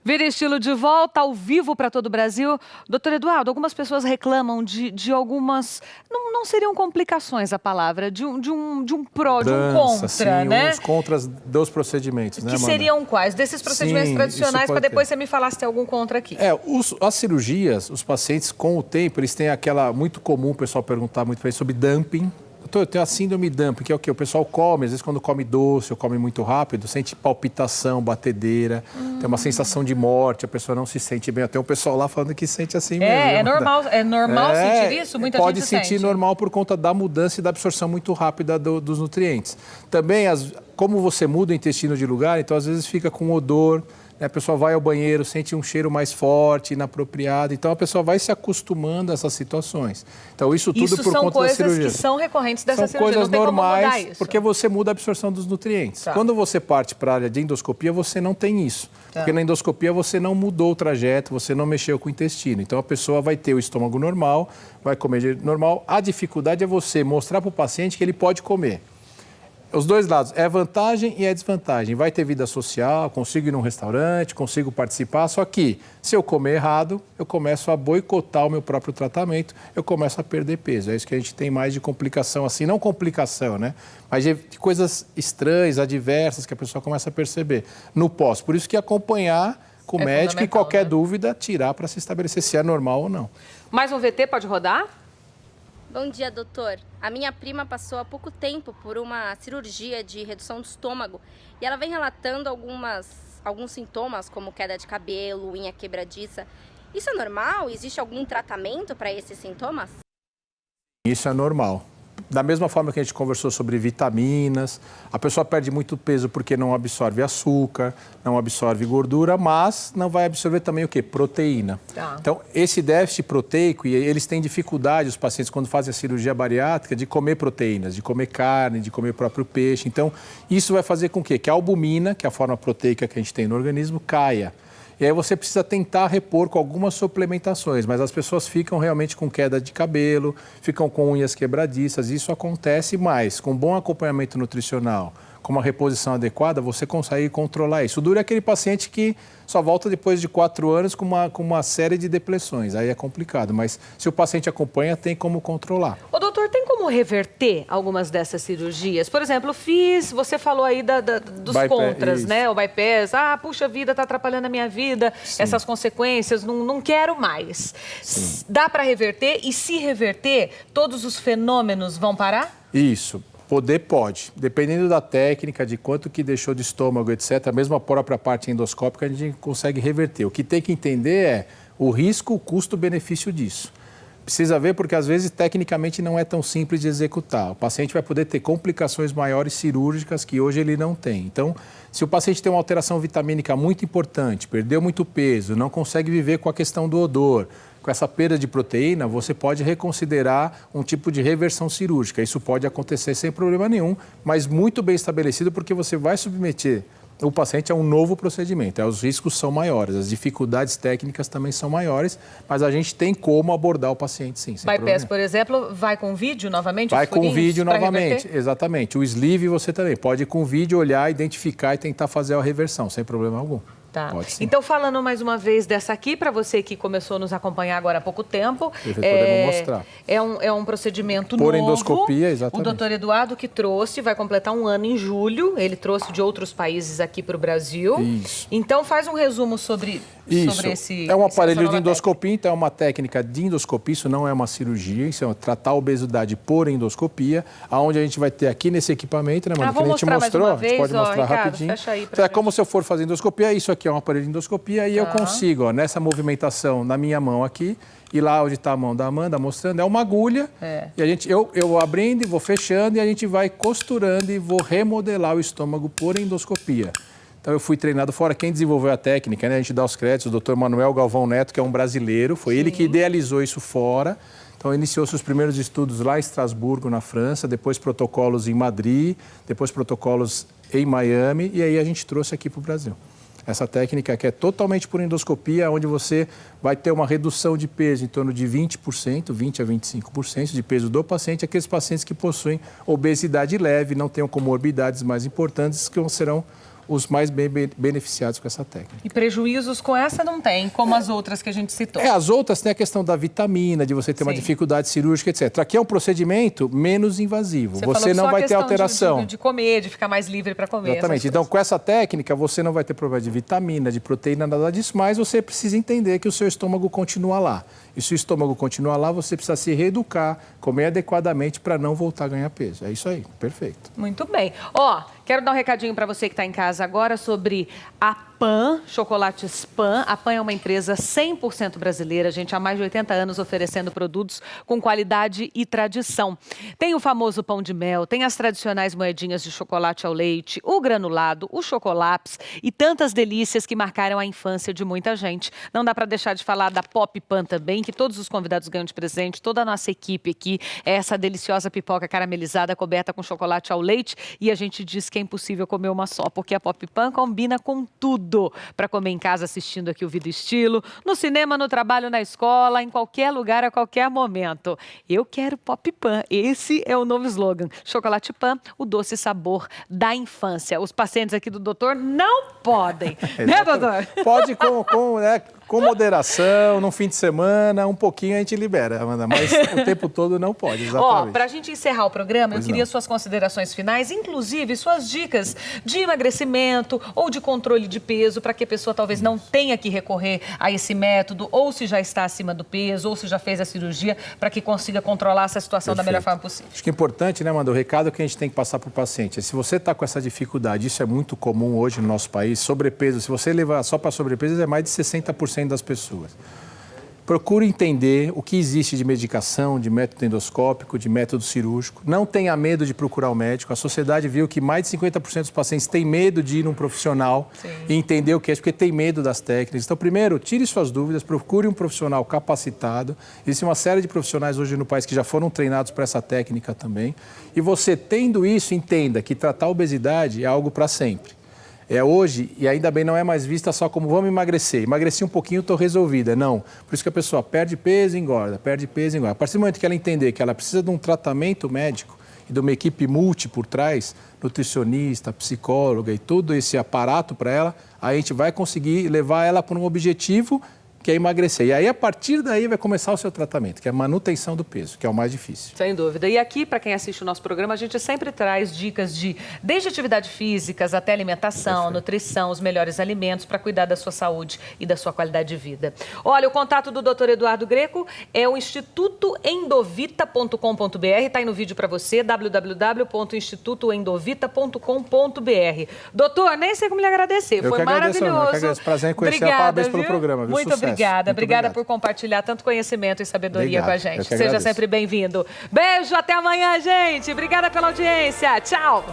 Vira Estilo de volta ao vivo para todo o Brasil. Doutor Eduardo, algumas pessoas reclamam de algumas, não seriam complicações a palavra, de um pró, de um contra, sim, né? Os contras dos procedimentos, né, Que Amanda? seriam quais? Desses procedimentos Sim, tradicionais, para depois ter. você me falar se tem algum contra aqui. As cirurgias, os pacientes, com o tempo, eles têm aquela, muito comum o pessoal perguntar muito para sobre dumping. Eu tenho a síndrome dumping, que é o quê? O pessoal come, às vezes quando come doce ou come muito rápido, sente palpitação, batedeira, tem uma sensação de morte, a pessoa não se sente bem. Tem um pessoal lá falando que sente assim mesmo. É normal sentir isso? Muita pode gente sentir sente. Normal por conta da mudança e da absorção muito rápida dos nutrientes. Também, como você muda o intestino de lugar, então às vezes fica com odor, né? A pessoa vai ao banheiro, sente um cheiro mais forte, inapropriado. Então, a pessoa vai se acostumando a essas situações. Então, isso tudo por conta da cirurgia. São coisas que são recorrentes dessa cirurgia, coisas não tem normais, como mudar isso. Porque você muda a absorção dos nutrientes. Tá. Quando você parte para a área de endoscopia, você não tem isso. Tá. Porque na endoscopia você não mudou o trajeto, você não mexeu com o intestino. Então, a pessoa vai ter o estômago normal, vai comer normal. A dificuldade é você mostrar para o paciente que ele pode comer. Os dois lados, é vantagem e é desvantagem. Vai ter vida social, consigo ir num restaurante, consigo participar, só que se eu comer errado, eu começo a boicotar o meu próprio tratamento, eu começo a perder peso. É isso que a gente tem mais de complicação, assim, não complicação, né? Mas de coisas estranhas, adversas, que a pessoa começa a perceber no pós. Por isso que acompanhar com o médico e qualquer dúvida, tirar para se estabelecer se é normal ou não. Mais um VT pode rodar? Bom dia, doutor. A minha prima passou há pouco tempo por uma cirurgia de redução do estômago e ela vem relatando alguns sintomas, como queda de cabelo, unha quebradiça. Isso é normal? Existe algum tratamento para esses sintomas? Isso é normal. Da mesma forma que a gente conversou sobre vitaminas, a pessoa perde muito peso porque não absorve açúcar, não absorve gordura, mas não vai absorver também o quê? Proteína. Tá. Então, esse déficit proteico, e eles têm dificuldade, os pacientes, quando fazem a cirurgia bariátrica, de comer proteínas, de comer carne, de comer o próprio peixe. Então, isso vai fazer com que a albumina, que é a forma proteica que a gente tem no organismo, caia. E aí você precisa tentar repor com algumas suplementações, mas as pessoas ficam realmente com queda de cabelo, ficam com unhas quebradiças. Isso acontece mais com bom acompanhamento nutricional, com uma reposição adequada, você consegue controlar isso. O duro é aquele paciente que só volta depois de 4 anos com uma série de depressões. Aí é complicado, mas se o paciente acompanha, tem como controlar. Ô, doutor, tem como reverter algumas dessas cirurgias? Por exemplo, você falou aí dos contras, né? O bypass, puxa vida, tá atrapalhando a minha vida, sim, essas consequências, não quero mais. Sim. Dá para reverter? E se reverter, todos os fenômenos vão parar? Isso. Poder pode, dependendo da técnica, de quanto que deixou de estômago, etc., a mesma própria parte endoscópica a gente consegue reverter. O que tem que entender é o risco, o custo-benefício disso. Precisa ver porque às vezes tecnicamente não é tão simples de executar. O paciente vai poder ter complicações maiores cirúrgicas que hoje ele não tem. Então, se o paciente tem uma alteração vitamínica muito importante, perdeu muito peso, não consegue viver com a questão do odor, com essa perda de proteína, você pode reconsiderar um tipo de reversão cirúrgica. Isso pode acontecer sem problema nenhum, mas muito bem estabelecido porque você vai submeter o paciente a um novo procedimento. Os riscos são maiores, as dificuldades técnicas também são maiores, mas a gente tem como abordar o paciente, sim. Bypass, por exemplo, vai com vídeo novamente? Vai com vídeo novamente, exatamente. O sleeve você também pode ir com vídeo, olhar, identificar e tentar fazer a reversão, sem problema algum. Tá. Então, falando mais uma vez dessa aqui, para você que começou a nos acompanhar agora há pouco tempo, podemos mostrar. É um procedimento por novo. endoscopia, exatamente. O doutor Eduardo que trouxe, vai completar 1 ano em julho, ele trouxe de outros países aqui para o Brasil. Isso. Então, faz um resumo sobre esse... É um aparelho de endoscopia, então é uma técnica de endoscopia, isso não é uma cirurgia, isso é tratar a obesidade por endoscopia, onde a gente vai ter aqui nesse equipamento, né, mano? Que a gente mostrou, a gente pode mostrar Ricardo, rapidinho. fecha aí então, é como se eu for fazer endoscopia, isso aqui é um aparelho de endoscopia e eu consigo, nessa movimentação na minha mão aqui, e lá onde está a mão da Amanda mostrando, é uma agulha, e eu abrindo e vou fechando e a gente vai costurando e vou remodelar o estômago por endoscopia. Então, eu fui treinado fora. Quem desenvolveu a técnica, né? A gente dá os créditos, o doutor Manuel Galvão Neto, que é um brasileiro, foi ele que idealizou isso fora. Então, iniciou seus primeiros estudos lá em Estrasburgo, na França, depois protocolos em Madrid, depois protocolos em Miami, e aí a gente trouxe aqui para o Brasil. Essa técnica que é totalmente por endoscopia, onde você vai ter uma redução de peso em torno de 20%, 20% a 25% de peso do paciente, aqueles pacientes que possuem obesidade leve, não tenham comorbidades mais importantes, que serão os mais bem beneficiados com essa técnica. E prejuízos com essa não tem, como as outras que a gente citou. As outras tem a questão da vitamina, de você ter uma dificuldade cirúrgica, etc. Aqui é um procedimento menos invasivo. Você não vai ter alteração. De comer, de ficar mais livre para comer. Exatamente. Então, com essa técnica, você não vai ter problema de vitamina, de proteína, nada disso, mas você precisa entender que o seu estômago continua lá. E se o estômago continua lá, você precisa se reeducar, comer adequadamente para não voltar a ganhar peso. É isso aí, perfeito. Muito bem. Quero dar um recadinho para você que está em casa agora sobre a Pan, chocolates Pan. A Pan é uma empresa 100% brasileira, gente, há mais de 80 anos oferecendo produtos com qualidade e tradição. Tem o famoso pão de mel, tem as tradicionais moedinhas de chocolate ao leite, o granulado, o chocolates e tantas delícias que marcaram a infância de muita gente. Não dá para deixar de falar da Pop Pan também, que todos os convidados ganham de presente, toda a nossa equipe aqui, é essa deliciosa pipoca caramelizada coberta com chocolate ao leite, e a gente diz que é impossível comer uma só, porque a Pop Pan combina com tudo para comer em casa assistindo aqui o Vida Estilo, no cinema, no trabalho, na escola, em qualquer lugar, a qualquer momento. Eu quero Pop Pan, esse é o novo slogan. Chocolate Pan, o doce sabor da infância. Os pacientes aqui do doutor não podem, né, doutor? Pode com moderação, num fim de semana, um pouquinho a gente libera, Amanda, mas o tempo todo não pode, exatamente. Para a gente encerrar o programa, eu queria suas considerações finais, inclusive suas dicas de emagrecimento ou de controle de peso, para que a pessoa talvez não tenha que recorrer a esse método, ou se já está acima do peso, ou se já fez a cirurgia, para que consiga controlar essa situação da melhor forma possível. Acho que é importante, né, Amanda, o recado que a gente tem que passar para o paciente é: se você está com essa dificuldade, isso é muito comum hoje no nosso país, sobrepeso, se você levar só para sobrepeso, é mais de 60% das pessoas. Procure entender o que existe de medicação, de método endoscópico, de método cirúrgico. Não tenha medo de procurar o médico. A sociedade viu que mais de 50% dos pacientes têm medo de ir num profissional e entender o que é, porque tem medo das técnicas. Então, primeiro, tire suas dúvidas, procure um profissional capacitado. Existe uma série de profissionais hoje no país que já foram treinados para essa técnica também. E você, tendo isso, entenda que tratar a obesidade é algo para sempre. Hoje, e ainda bem, não é mais vista só como vamos emagrecer. Emagreci um pouquinho, estou resolvida. Não. Por isso que a pessoa perde peso e engorda, perde peso e engorda. A partir do momento que ela entender que ela precisa de um tratamento médico e de uma equipe multi por trás, nutricionista, psicóloga e todo esse aparato para ela, aí a gente vai conseguir levar ela para um objetivo que é emagrecer. E aí, a partir daí, vai começar o seu tratamento, que é a manutenção do peso, que é o mais difícil. Sem dúvida. E aqui, para quem assiste o nosso programa, a gente sempre traz dicas desde atividade físicas até alimentação, nutrição, os melhores alimentos para cuidar da sua saúde e da sua qualidade de vida. Olha, o contato do Dr. Eduardo Greco é o institutoendovita.com.br, está aí no vídeo para você, www.institutoendovita.com.br. Doutor, nem sei como lhe agradecer, foi maravilhoso. Eu que agradeço, prazer em conhecer. Obrigada, parabéns pelo programa, viu? Muito obrigada. Obrigada por compartilhar tanto conhecimento e sabedoria com a gente. Seja sempre bem-vindo. Beijo, até amanhã, gente. Obrigada pela audiência. Tchau.